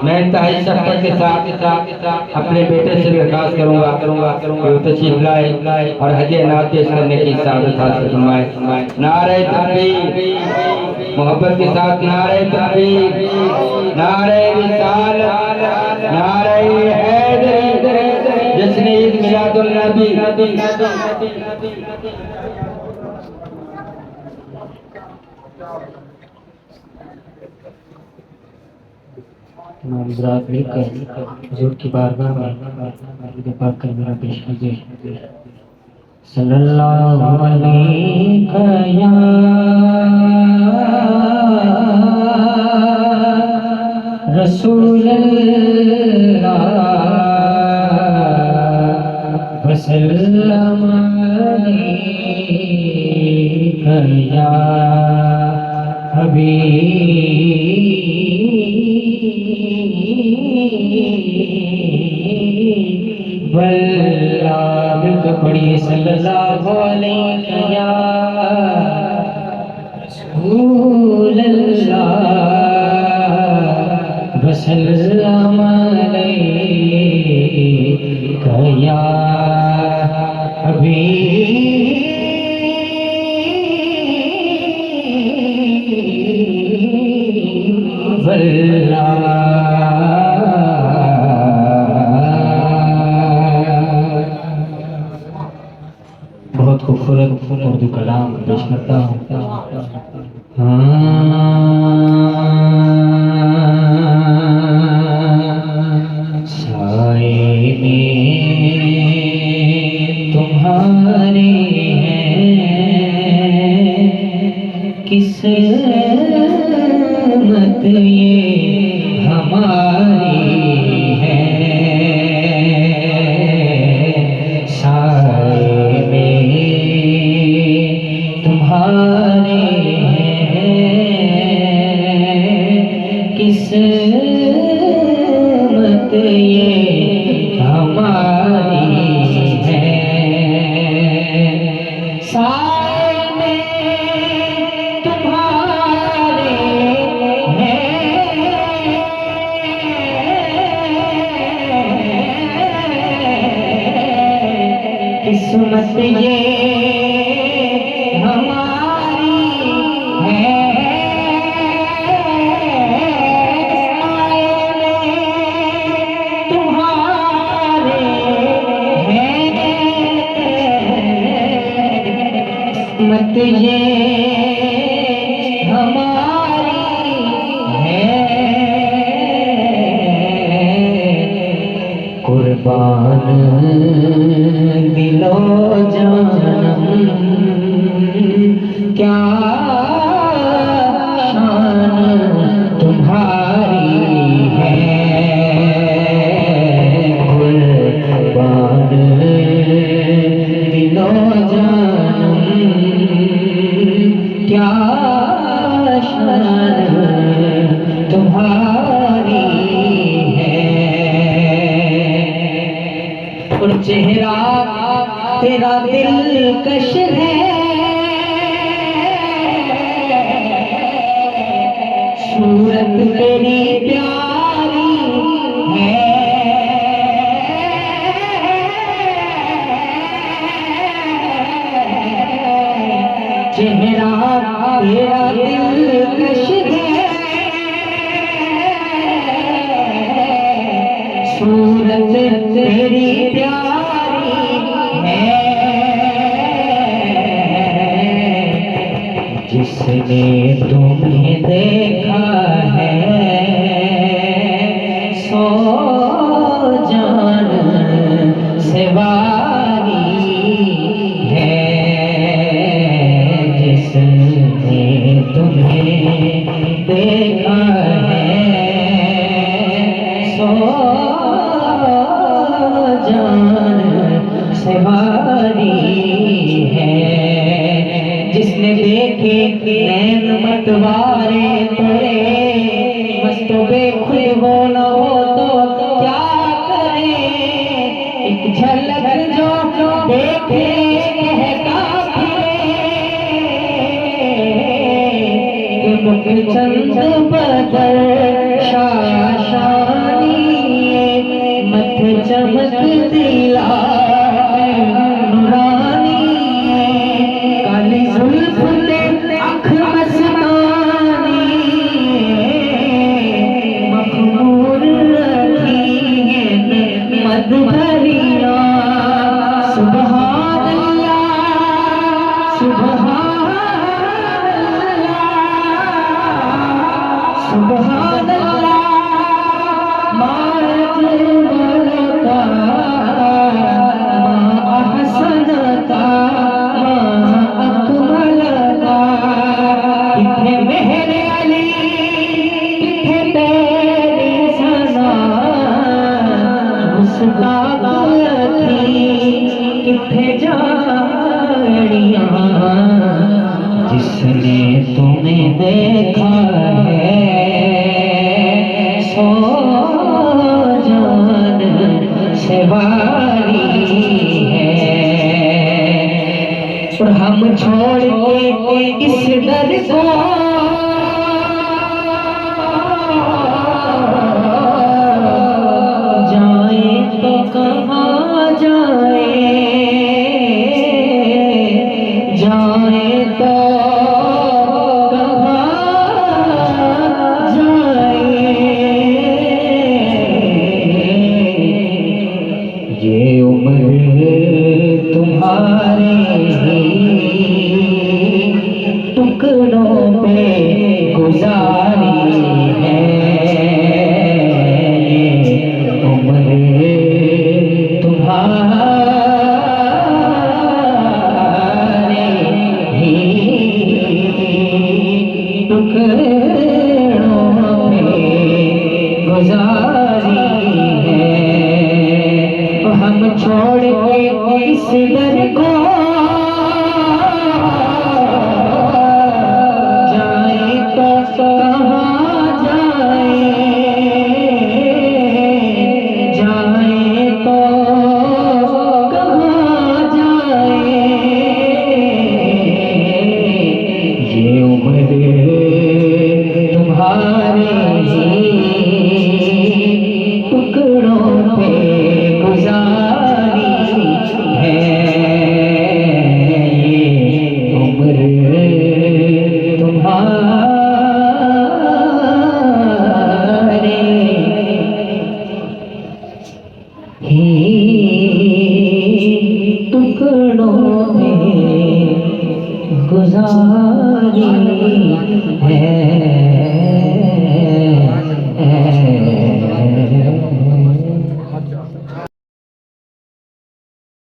मैं इंतहाई शफ़क़त के साथ अपने बेटे से दरख्वास्त करूँगा कि वो तशरीफ़ लाए और हदिया नात पेश करने की सआदत हासिल फरमाए। नारे तकबीर, मोहब्बत के साथ नारे तकबीर, नारे रिसालत, नारे हैदरी, जश्न ईद मिलादुल नबी। मामूज़ात मिलकर हुज़ूर की बारगाह में दुआ कर मेरा पेश कीजिए। सल्लल्लाहु अलैहि या रसूल अल्लाह वसल्लम अलैका या हबीब अल्लाह। बिल्कुल पढ़िए सल्लल्लाहु अलैहि या रसूल अल्लाह वसल्लम अलैका या हबीब अल्लाह। बहुत खूबसूरत उर्दू कलाम पेश करता हूँ। साए में तुम्हारे हैं किस्मत ये हमारी है। साए में तुम्हारे हैं किस्मत ये हमारी है। साए में तुम्हारे हैं किस्मत ये हमारी है। तुम्हारे किस्मत ये हमारी है। कुर्बान दिलो जानम क्या शान तुम्हारी है। कुर्बान दिलो जानम क्या शान तुम्हारी है। और चेहरा तेरा दिलकश है, सूरत तेरी प्यारी है। चेहरा तेरा दिलकश है, सूरत तेरी प्यारी है। जिसने तुम्हें देखा है सो जान से वारी है। जिसने तुम्हें देखा है सो जान से वारी है। जिसने देखे नैन मतवारे तेरे मस्तो बेखुद हो न हो तो क्या करे। एक झलक जो देखे कहता फिरे मुख चंद बदर शाह शाह जान से वारी है, और हम छोड़ के इस दर को जाए तो कहाँ जाए, जाए तो कहाँ जाए। ये उम्र तुम्हारे टुकड़ों पे गुजारी है, ये उम्र तुम्हारे ही टुकड़ों पे गुजारी है। हम छोड़ के इस दर